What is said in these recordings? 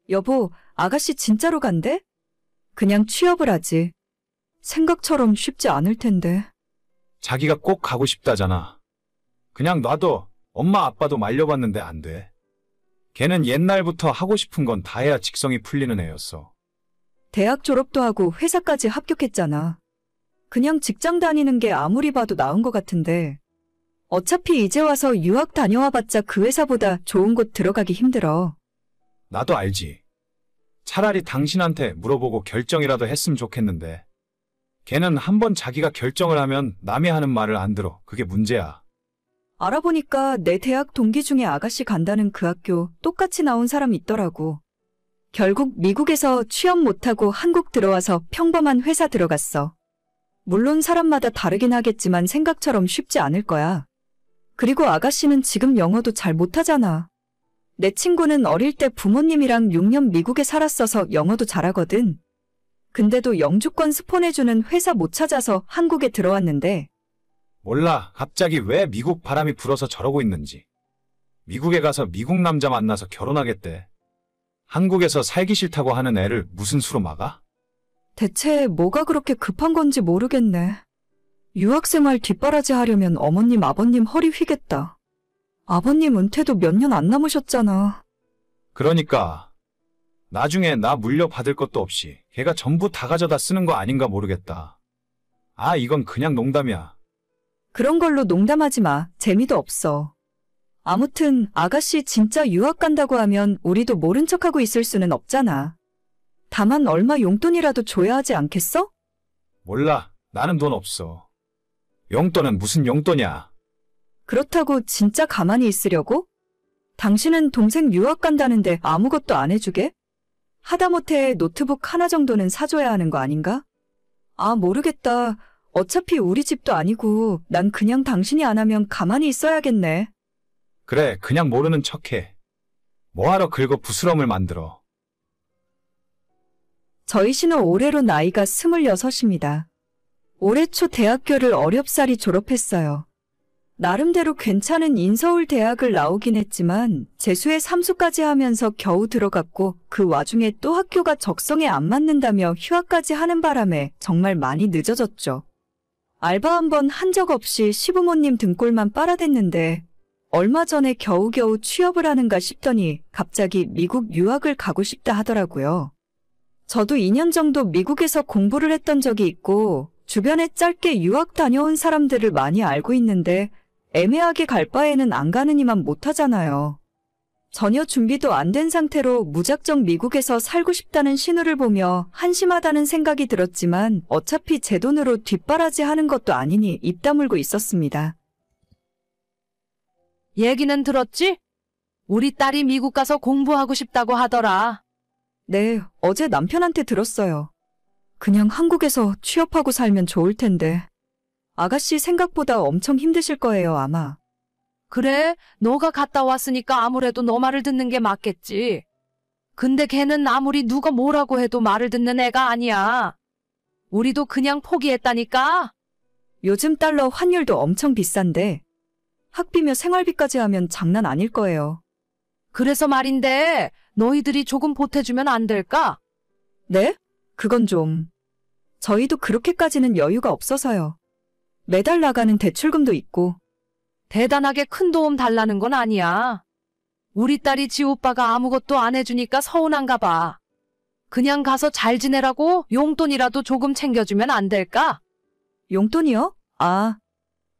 여보, 아가씨 진짜로 간대? 그냥 취업을 하지. 생각처럼 쉽지 않을 텐데. 자기가 꼭 가고 싶다잖아. 그냥 놔둬. 엄마 아빠도 말려봤는데 안 돼. 걔는 옛날부터 하고 싶은 건 다 해야 직성이 풀리는 애였어. 대학 졸업도 하고 회사까지 합격했잖아. 그냥 직장 다니는 게 아무리 봐도 나은 것 같은데. 어차피 이제 와서 유학 다녀와봤자 그 회사보다 좋은 곳 들어가기 힘들어. 나도 알지. 차라리 당신한테 물어보고 결정이라도 했으면 좋겠는데. 걔는 한번 자기가 결정을 하면 남이 하는 말을 안 들어. 그게 문제야. 알아보니까 내 대학 동기 중에 아가씨 간다는 그 학교 똑같이 나온 사람 있더라고. 결국 미국에서 취업 못하고 한국 들어와서 평범한 회사 들어갔어. 물론 사람마다 다르긴 하겠지만 생각처럼 쉽지 않을 거야. 그리고 아가씨는 지금 영어도 잘 못하잖아. 내 친구는 어릴 때 부모님이랑 6년 미국에 살았어서 영어도 잘하거든. 근데도 영주권 스폰해주는 회사 못 찾아서 한국에 들어왔는데. 몰라. 갑자기 왜 미국 바람이 불어서 저러고 있는지. 미국에 가서 미국 남자 만나서 결혼하겠대. 한국에서 살기 싫다고 하는 애를 무슨 수로 막아? 대체 뭐가 그렇게 급한 건지 모르겠네. 유학생활 뒷바라지 하려면 어머님, 아버님 허리 휘겠다. 아버님 은퇴도 몇 년 안 남으셨잖아. 그러니까 나중에 나 물려받을 것도 없이 걔가 전부 다 가져다 쓰는 거 아닌가 모르겠다. 아, 이건 그냥 농담이야. 그런 걸로 농담하지 마. 재미도 없어. 아무튼 아가씨 진짜 유학 간다고 하면 우리도 모른 척하고 있을 수는 없잖아. 다만 얼마 용돈이라도 줘야 하지 않겠어? 몰라. 나는 돈 없어. 용돈은 무슨 용돈이야. 그렇다고 진짜 가만히 있으려고? 당신은 동생 유학 간다는데 아무것도 안 해주게? 하다못해 노트북 하나 정도는 사줘야 하는 거 아닌가? 아, 모르겠다. 어차피 우리 집도 아니고 난 그냥 당신이 안 하면 가만히 있어야겠네. 그래, 그냥 모르는 척해. 뭐하러 긁어 부스럼을 만들어. 저희 씨는 올해로 나이가 26입니다. 올해 초 대학교를 어렵사리 졸업했어요. 나름대로 괜찮은 인서울 대학을 나오긴 했지만 재수에 삼수까지 하면서 겨우 들어갔고 그 와중에 또 학교가 적성에 안 맞는다며 휴학까지 하는 바람에 정말 많이 늦어졌죠. 알바 한 번 한 적 없이 시부모님 등골만 빨아댔는데 얼마 전에 겨우겨우 취업을 하는가 싶더니 갑자기 미국 유학을 가고 싶다 하더라고요. 저도 2년 정도 미국에서 공부를 했던 적이 있고 주변에 짧게 유학 다녀온 사람들을 많이 알고 있는데 애매하게 갈 바에는 안 가는 이만 못하잖아요. 전혀 준비도 안 된 상태로 무작정 미국에서 살고 싶다는 신호를 보며 한심하다는 생각이 들었지만 어차피 제 돈으로 뒷바라지 하는 것도 아니니 입 다물고 있었습니다. 얘기는 들었지? 우리 딸이 미국 가서 공부하고 싶다고 하더라. 네, 어제 남편한테 들었어요. 그냥 한국에서 취업하고 살면 좋을 텐데. 아가씨 생각보다 엄청 힘드실 거예요, 아마. 그래, 너가 갔다 왔으니까 아무래도 너 말을 듣는 게 맞겠지. 근데 걔는 아무리 누가 뭐라고 해도 말을 듣는 애가 아니야. 우리도 그냥 포기했다니까. 요즘 달러 환율도 엄청 비싼데 학비며 생활비까지 하면 장난 아닐 거예요. 그래서 말인데 너희들이 조금 보태주면 안 될까? 네? 그건 좀. 저희도 그렇게까지는 여유가 없어서요. 매달 나가는 대출금도 있고. 대단하게 큰 도움 달라는 건 아니야. 우리 딸이 지 오빠가 아무것도 안 해주니까 서운한가 봐. 그냥 가서 잘 지내라고 용돈이라도 조금 챙겨주면 안 될까? 용돈이요? 아,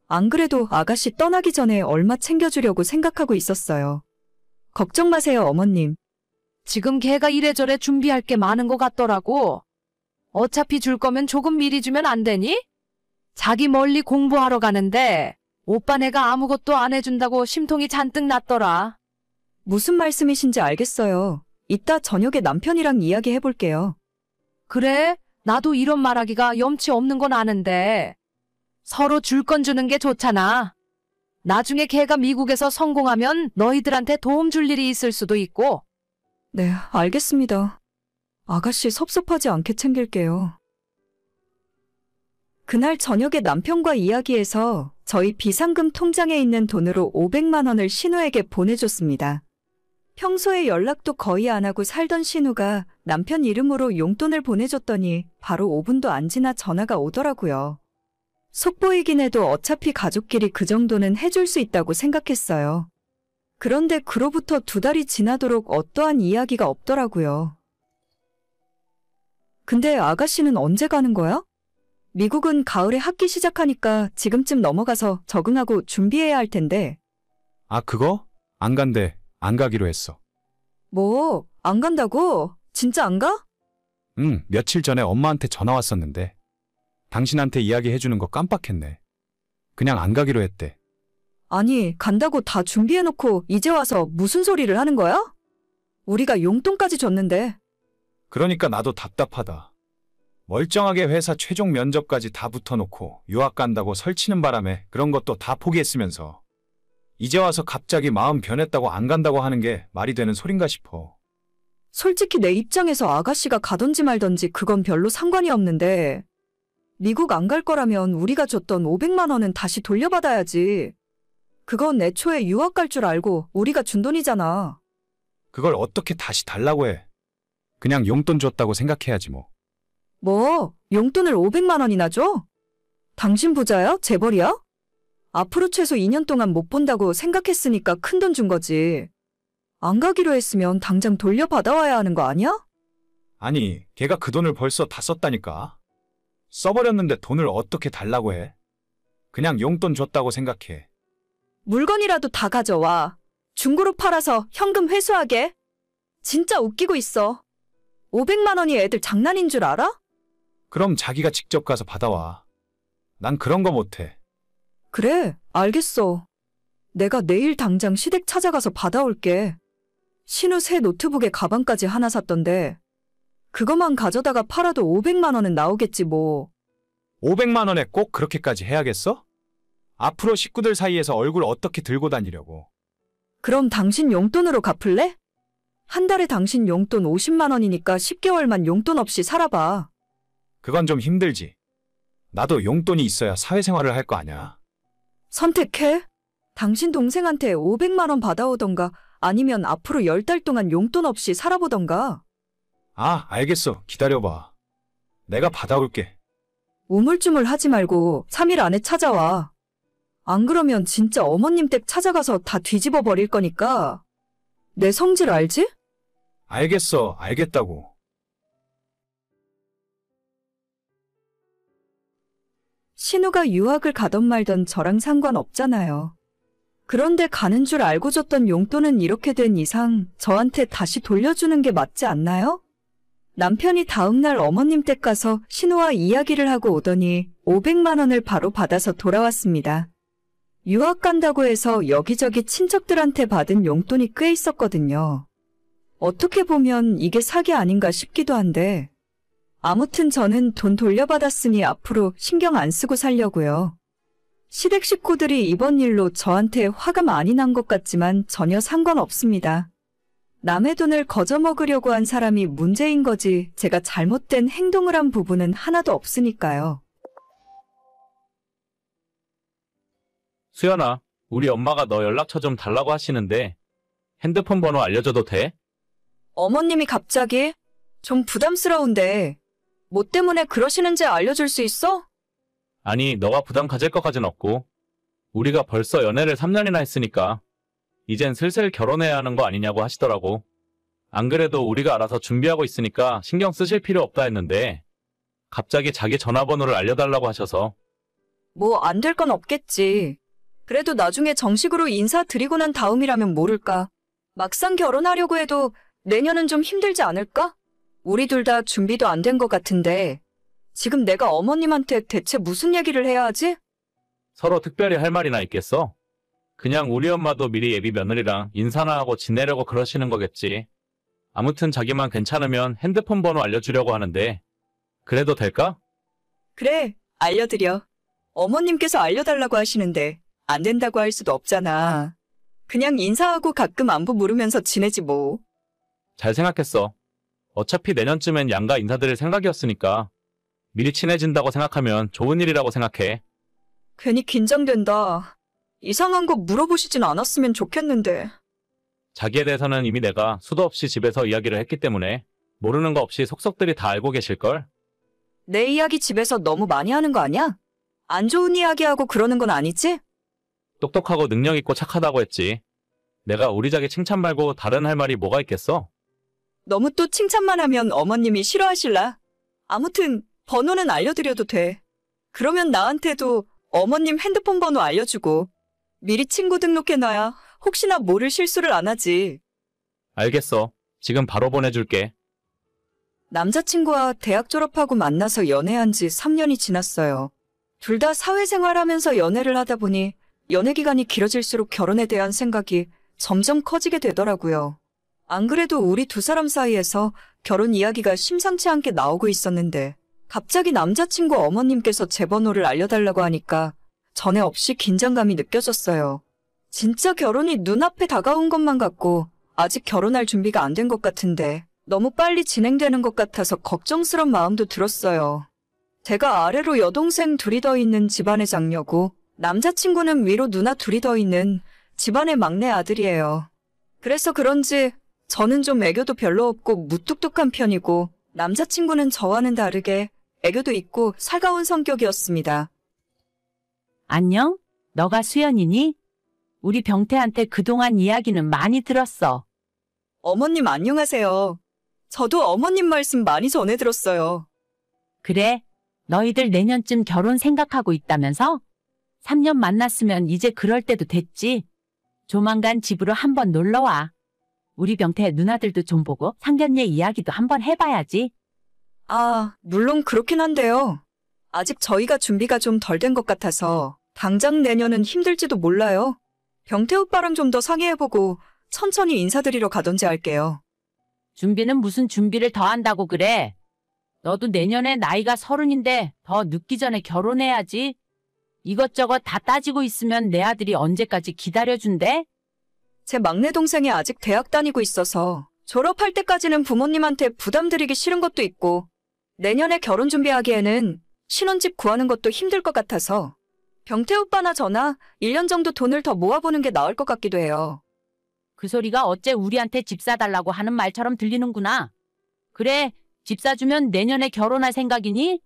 안 그래도 아가씨 떠나기 전에 얼마 챙겨주려고 생각하고 있었어요. 걱정 마세요, 어머님. 지금 걔가 이래저래 준비할 게 많은 것 같더라고. 어차피 줄 거면 조금 미리 주면 안 되니? 자기 멀리 공부하러 가는데 오빠네가 아무것도 안 해준다고 심통이 잔뜩 났더라. 무슨 말씀이신지 알겠어요. 이따 저녁에 남편이랑 이야기해볼게요. 그래, 나도 이런 말하기가 염치 없는 건 아는데 서로 줄 건 주는 게 좋잖아. 나중에 걔가 미국에서 성공하면 너희들한테 도움 줄 일이 있을 수도 있고. 네, 알겠습니다. 아가씨 섭섭하지 않게 챙길게요. 그날 저녁에 남편과 이야기해서 저희 비상금 통장에 있는 돈으로 500만 원을 신우에게 보내줬습니다. 평소에 연락도 거의 안 하고 살던 신우가 남편 이름으로 용돈을 보내줬더니 바로 5분도 안 지나 전화가 오더라고요. 속보이긴 해도 어차피 가족끼리 그 정도는 해줄 수 있다고 생각했어요. 그런데 그로부터 2달이 지나도록 어떠한 이야기가 없더라고요. 근데 아가씨는 언제 가는 거야? 미국은 가을에 학기 시작하니까 지금쯤 넘어가서 적응하고 준비해야 할 텐데. 아, 그거? 안 간대. 안 가기로 했어. 뭐, 안 간다고? 진짜 안 가? 응, 며칠 전에 엄마한테 전화 왔었는데 당신한테 이야기해주는 거 깜빡했네. 그냥 안 가기로 했대. 아니, 간다고 다 준비해놓고 이제 와서 무슨 소리를 하는 거야? 우리가 용돈까지 줬는데. 그러니까 나도 답답하다. 멀쩡하게 회사 최종 면접까지 다 붙어놓고 유학 간다고 설치는 바람에 그런 것도 다 포기했으면서 이제 와서 갑자기 마음 변했다고 안 간다고 하는 게 말이 되는 소린가 싶어. 솔직히 내 입장에서 아가씨가 가던지 말던지 그건 별로 상관이 없는데 미국 안 갈 거라면 우리가 줬던 500만 원은 다시 돌려받아야지. 그건 애초에 유학 갈 줄 알고 우리가 준 돈이잖아. 그걸 어떻게 다시 달라고 해. 그냥 용돈 줬다고 생각해야지 뭐. 뭐, 용돈을 500만 원이나 줘? 당신 부자야? 재벌이야? 앞으로 최소 2년 동안 못 본다고 생각했으니까 큰돈 준 거지. 안 가기로 했으면 당장 돌려받아와야 하는 거 아니야? 아니, 걔가 그 돈을 벌써 다 썼다니까. 써버렸는데 돈을 어떻게 달라고 해? 그냥 용돈 줬다고 생각해. 물건이라도 다 가져와. 중고로 팔아서 현금 회수하게. 진짜 웃기고 있어. 500만 원이 애들 장난인 줄 알아? 그럼 자기가 직접 가서 받아와. 난 그런 거 못해. 그래, 알겠어. 내가 내일 당장 시댁 찾아가서 받아올게. 신우 새 노트북에 가방까지 하나 샀던데 그거만 가져다가 팔아도 500만 원은 나오겠지 뭐. 500만 원에 꼭 그렇게까지 해야겠어? 앞으로 식구들 사이에서 얼굴 어떻게 들고 다니려고. 그럼 당신 용돈으로 갚을래? 한 달에 당신 용돈 50만 원이니까 10개월만 용돈 없이 살아봐. 그건 좀 힘들지. 나도 용돈이 있어야 사회생활을 할 거 아냐. 선택해. 당신 동생한테 500만 원 받아오던가 아니면 앞으로 10달 동안 용돈 없이 살아보던가. 아, 알겠어. 기다려봐. 내가 받아올게. 우물쭈물 하지 말고 3일 안에 찾아와. 안 그러면 진짜 어머님 댁 찾아가서 다 뒤집어 버릴 거니까. 내 성질 알지? 알겠어. 알겠다고. 신우가 유학을 가던 말던 저랑 상관없잖아요. 그런데 가는 줄 알고 줬던 용돈은 이렇게 된 이상 저한테 다시 돌려주는 게 맞지 않나요? 남편이 다음날 어머님 댁 가서 신우와 이야기를 하고 오더니 500만 원을 바로 받아서 돌아왔습니다. 유학 간다고 해서 여기저기 친척들한테 받은 용돈이 꽤 있었거든요. 어떻게 보면 이게 사기 아닌가 싶기도 한데 아무튼 저는 돈 돌려받았으니 앞으로 신경 안 쓰고 살려고요. 시댁 식구들이 이번 일로 저한테 화가 많이 난 것 같지만 전혀 상관없습니다. 남의 돈을 거저먹으려고 한 사람이 문제인 거지 제가 잘못된 행동을 한 부분은 하나도 없으니까요. 수연아, 우리 엄마가 너 연락처 좀 달라고 하시는데 핸드폰 번호 알려줘도 돼? 어머님이 갑자기? 좀 부담스러운데 뭐 때문에 그러시는지 알려줄 수 있어? 아니, 너가 부담 가질 것까진 없고 우리가 벌써 연애를 3년이나 했으니까 이젠 슬슬 결혼해야 하는 거 아니냐고 하시더라고. 안 그래도 우리가 알아서 준비하고 있으니까 신경 쓰실 필요 없다 했는데 갑자기 자기 전화번호를 알려달라고 하셔서. 뭐 안 될 건 없겠지. 그래도 나중에 정식으로 인사드리고 난 다음이라면 모를까. 막상 결혼하려고 해도 내년은 좀 힘들지 않을까? 우리 둘 다 준비도 안 된 것 같은데 지금 내가 어머님한테 대체 무슨 얘기를 해야 하지? 서로 특별히 할 말이나 있겠어? 그냥 우리 엄마도 미리 예비 며느리랑 인사나 하고 지내려고 그러시는 거겠지. 아무튼 자기만 괜찮으면 핸드폰 번호 알려주려고 하는데 그래도 될까? 그래, 알려드려. 어머님께서 알려달라고 하시는데 안 된다고 할 수도 없잖아. 그냥 인사하고 가끔 안부 물으면서 지내지 뭐. 잘 생각했어. 어차피 내년쯤엔 양가 인사드릴 생각이었으니까 미리 친해진다고 생각하면 좋은 일이라고 생각해. 괜히 긴장된다. 이상한 거 물어보시진 않았으면 좋겠는데. 자기에 대해서는 이미 내가 수도 없이 집에서 이야기를 했기 때문에 모르는 거 없이 속속들이 다 알고 계실걸? 내 이야기 집에서 너무 많이 하는 거 아니야? 안 좋은 이야기하고 그러는 건 아니지? 똑똑하고 능력 있고 착하다고 했지. 내가 우리 자기 칭찬 말고 다른 할 말이 뭐가 있겠어? 너무 또 칭찬만 하면 어머님이 싫어하실라. 아무튼 번호는 알려드려도 돼. 그러면 나한테도 어머님 핸드폰 번호 알려주고 미리 친구 등록해놔야 혹시나 모를 실수를 안 하지. 알겠어. 지금 바로 보내줄게. 남자친구와 대학 졸업하고 만나서 연애한 지 3년이 지났어요. 둘 다 사회생활하면서 연애를 하다 보니 연애 기간이 길어질수록 결혼에 대한 생각이 점점 커지게 되더라고요. 안 그래도 우리 두 사람 사이에서 결혼 이야기가 심상치 않게 나오고 있었는데 갑자기 남자친구 어머님께서 제 번호를 알려달라고 하니까 전에 없이 긴장감이 느껴졌어요. 진짜 결혼이 눈앞에 다가온 것만 같고 아직 결혼할 준비가 안 된 것 같은데 너무 빨리 진행되는 것 같아서 걱정스런 마음도 들었어요. 제가 아래로 여동생 둘이 더 있는 집안의 장녀고 남자친구는 위로 누나 둘이 더 있는 집안의 막내 아들이에요. 그래서 그런지 저는 좀 애교도 별로 없고 무뚝뚝한 편이고 남자친구는 저와는 다르게 애교도 있고 살가운 성격이었습니다. 안녕? 너가 수연이니? 우리 병태한테 그동안 이야기는 많이 들었어. 어머님 안녕하세요. 저도 어머님 말씀 많이 전해 들었어요. 그래? 너희들 내년쯤 결혼 생각하고 있다면서? 3년 만났으면 이제 그럴 때도 됐지. 조만간 집으로 한번 놀러와. 우리 병태 누나들도 좀 보고 상견례 이야기도 한번 해봐야지. 아, 물론 그렇긴 한데요. 아직 저희가 준비가 좀 덜 된 것 같아서 당장 내년은 힘들지도 몰라요. 병태 오빠랑 좀 더 상의해보고 천천히 인사드리러 가던지 할게요. 준비는 무슨 준비를 더 한다고 그래? 너도 내년에 나이가 30인데 더 늦기 전에 결혼해야지. 이것저것 다 따지고 있으면 내 아들이 언제까지 기다려준대? 제 막내 동생이 아직 대학 다니고 있어서 졸업할 때까지는 부모님한테 부담드리기 싫은 것도 있고 내년에 결혼 준비하기에는 신혼집 구하는 것도 힘들 것 같아서 병태 오빠나 저나 1년 정도 돈을 더 모아보는 게 나을 것 같기도 해요. 그 소리가 어째 우리한테 집 사달라고 하는 말처럼 들리는구나. 그래, 집 사주면 내년에 결혼할 생각이니?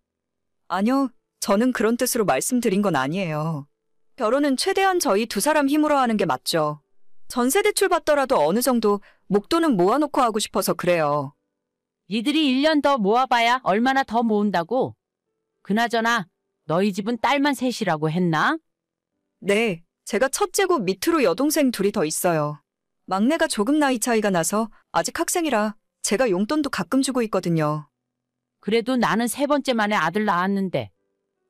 아니요, 저는 그런 뜻으로 말씀드린 건 아니에요. 결혼은 최대한 저희 두 사람 힘으로 하는 게 맞죠. 전세 대출 받더라도 어느 정도 목돈은 모아놓고 하고 싶어서 그래요. 니들이 1년 더 모아봐야 얼마나 더 모은다고? 그나저나 너희 집은 딸만 셋이라고 했나? 네, 제가 첫째고 밑으로 여동생 둘이 더 있어요. 막내가 조금 나이 차이가 나서 아직 학생이라 제가 용돈도 가끔 주고 있거든요. 그래도 나는 3번째 만에 아들 낳았는데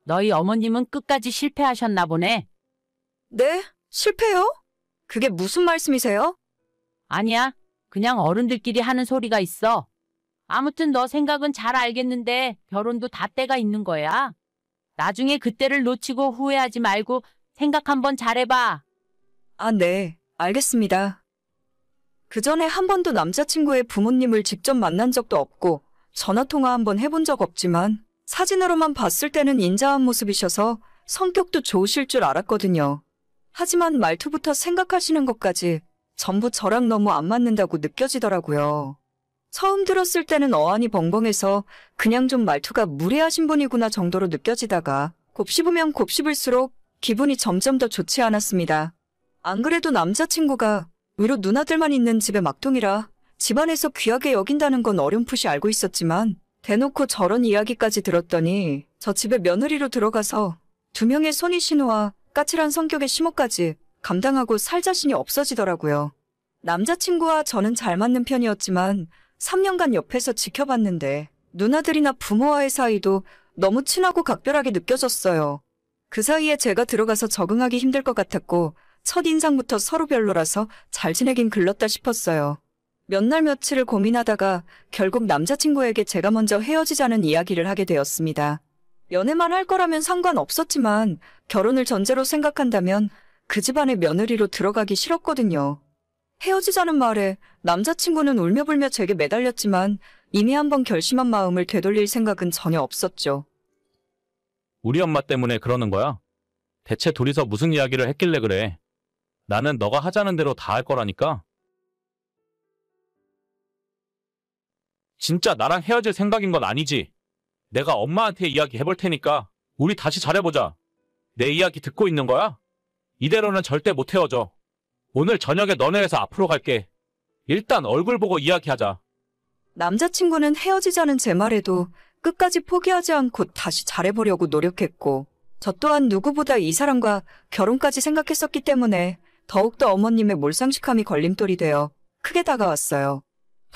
너희 어머님은 끝까지 실패하셨나 보네. 네? 실패요? 그게 무슨 말씀이세요? 아니야, 그냥 어른들끼리 하는 소리가 있어. 아무튼 너 생각은 잘 알겠는데 결혼도 다 때가 있는 거야. 나중에 그때를 놓치고 후회하지 말고 생각 한번 잘해봐. 아, 네, 알겠습니다. 그 전에 한 번도 남자친구의 부모님을 직접 만난 적도 없고 전화통화 한번 해본 적 없지만 사진으로만 봤을 때는 인자한 모습이셔서 성격도 좋으실 줄 알았거든요. 하지만 말투부터 생각하시는 것까지 전부 저랑 너무 안 맞는다고 느껴지더라고요. 처음 들었을 때는 어안이 벙벙해서 그냥 좀 말투가 무례하신 분이구나 정도로 느껴지다가 곱씹으면 곱씹을수록 기분이 점점 더 좋지 않았습니다. 안 그래도 남자친구가 위로 누나들만 있는 집의 막둥이라 집안에서 귀하게 여긴다는 건 어렴풋이 알고 있었지만 대놓고 저런 이야기까지 들었더니 저 집에 며느리로 들어가서 2명의 손이신우와 까칠한 성격의 시모까지 감당하고 살 자신이 없어지더라고요. 남자친구와 저는 잘 맞는 편이었지만 3년간 옆에서 지켜봤는데 누나들이나 부모와의 사이도 너무 친하고 각별하게 느껴졌어요. 그 사이에 제가 들어가서 적응하기 힘들 것 같았고 첫인상부터 서로 별로라서 잘 지내긴 글렀다 싶었어요. 몇 날 며칠을 고민하다가 결국 남자친구에게 제가 먼저 헤어지자는 이야기를 하게 되었습니다. 연애만 할 거라면 상관없었지만 결혼을 전제로 생각한다면 그 집안의 며느리로 들어가기 싫었거든요. 헤어지자는 말에 남자친구는 울며불며 제게 매달렸지만 이미 한번 결심한 마음을 되돌릴 생각은 전혀 없었죠. 우리 엄마 때문에 그러는 거야? 대체 둘이서 무슨 이야기를 했길래 그래? 나는 너가 하자는 대로 다 할 거라니까? 진짜 나랑 헤어질 생각인 건 아니지? 내가 엄마한테 이야기해볼 테니까 우리 다시 잘해보자. 내 이야기 듣고 있는 거야? 이대로는 절대 못 헤어져. 오늘 저녁에 너네 회사 앞으로 갈게. 일단 얼굴 보고 이야기하자. 남자친구는 헤어지자는 제 말에도 끝까지 포기하지 않고 다시 잘해보려고 노력했고, 저 또한 누구보다 이 사람과 결혼까지 생각했었기 때문에 더욱더 어머님의 몰상식함이 걸림돌이 되어 크게 다가왔어요.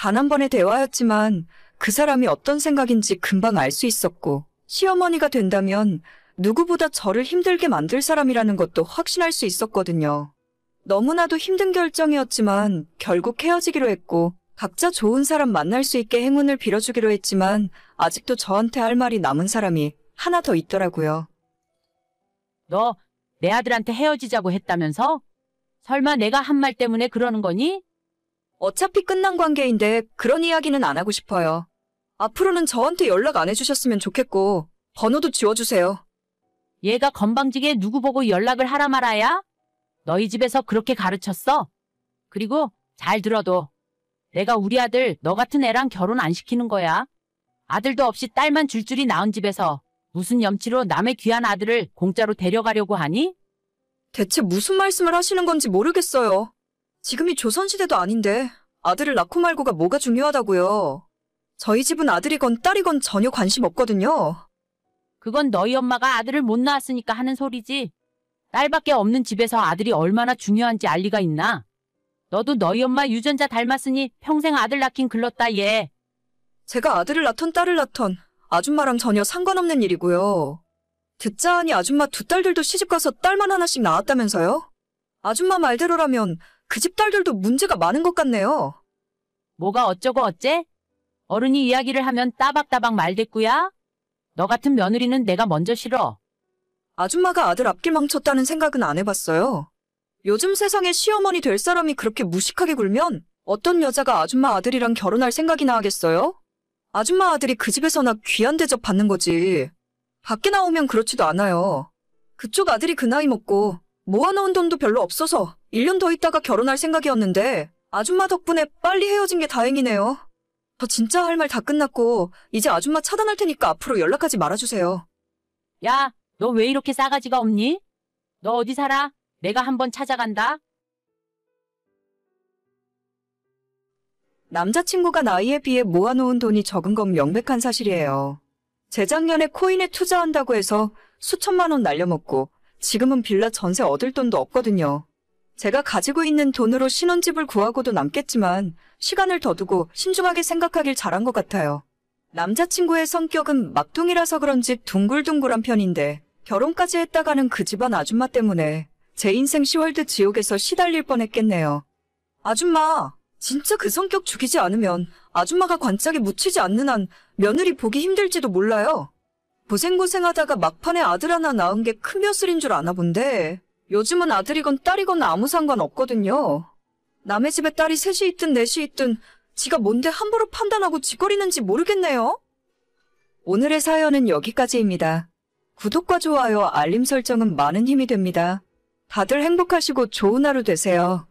단 한 번의 대화였지만 그 사람이 어떤 생각인지 금방 알 수 있었고, 시어머니가 된다면 누구보다 저를 힘들게 만들 사람이라는 것도 확신할 수 있었거든요. 너무나도 힘든 결정이었지만 결국 헤어지기로 했고, 각자 좋은 사람 만날 수 있게 행운을 빌어주기로 했지만 아직도 저한테 할 말이 남은 사람이 하나 더 있더라고요. 너 내 아들한테 헤어지자고 했다면서? 설마 내가 한 말 때문에 그러는 거니? 어차피 끝난 관계인데 그런 이야기는 안 하고 싶어요. 앞으로는 저한테 연락 안 해주셨으면 좋겠고 번호도 지워주세요. 얘가 건방지게 누구 보고 연락을 하라 말아야? 너희 집에서 그렇게 가르쳤어? 그리고 잘 들어도 내가 우리 아들 너 같은 애랑 결혼 안 시키는 거야. 아들도 없이 딸만 줄줄이 낳은 집에서 무슨 염치로 남의 귀한 아들을 공짜로 데려가려고 하니? 대체 무슨 말씀을 하시는 건지 모르겠어요. 지금이 조선시대도 아닌데 아들을 낳고 말고가 뭐가 중요하다고요. 저희 집은 아들이건 딸이건 전혀 관심 없거든요. 그건 너희 엄마가 아들을 못 낳았으니까 하는 소리지. 딸밖에 없는 집에서 아들이 얼마나 중요한지 알 리가 있나? 너도 너희 엄마 유전자 닮았으니 평생 아들 낳긴 글렀다 얘. 제가 아들을 낳던 딸을 낳던 아줌마랑 전혀 상관없는 일이고요. 듣자 하니 아줌마 두 딸들도 시집가서 딸만 하나씩 낳았다면서요? 아줌마 말대로라면 그 집 딸들도 문제가 많은 것 같네요. 뭐가 어쩌고 어째? 어른이 이야기를 하면 따박따박 말대꾸야? 너 같은 며느리는 내가 먼저 싫어. 아줌마가 아들 앞길 망쳤다는 생각은 안 해봤어요. 요즘 세상에 시어머니 될 사람이 그렇게 무식하게 굴면 어떤 여자가 아줌마 아들이랑 결혼할 생각이나 하겠어요? 아줌마 아들이 그 집에서나 귀한 대접 받는 거지. 밖에 나오면 그렇지도 않아요. 그쪽 아들이 그 나이 먹고 모아놓은 돈도 별로 없어서 1년 더 있다가 결혼할 생각이었는데 아줌마 덕분에 빨리 헤어진 게 다행이네요. 저 진짜 할 말 다 끝났고 이제 아줌마 차단할 테니까 앞으로 연락하지 말아주세요. 야, 너 왜 이렇게 싸가지가 없니? 너 어디 살아? 내가 한번 찾아간다. 남자친구가 나이에 비해 모아놓은 돈이 적은 건 명백한 사실이에요. 재작년에 코인에 투자한다고 해서 수천만 원 날려먹고 지금은 빌라 전세 얻을 돈도 없거든요. 제가 가지고 있는 돈으로 신혼집을 구하고도 남겠지만 시간을 더 두고 신중하게 생각하길 잘한 것 같아요. 남자친구의 성격은 막둥이라서 그런지 둥글둥글한 편인데 결혼까지 했다가는 그 집안 아줌마 때문에 제 인생 시월드 지옥에서 시달릴 뻔했겠네요. 아줌마, 진짜 그 성격 죽이지 않으면 아줌마가 관짝에 묻히지 않는 한 며느리 보기 힘들지도 몰라요. 고생고생하다가 막판에 아들 하나 낳은 게 큰 벼슬인 줄 아나 본데 요즘은 아들이건 딸이건 아무 상관 없거든요. 남의 집에 딸이 셋이 있든 넷이 있든 지가 뭔데 함부로 판단하고 짓거리는지 모르겠네요. 오늘의 사연은 여기까지입니다. 구독과 좋아요, 알림 설정은 많은 힘이 됩니다. 다들 행복하시고 좋은 하루 되세요.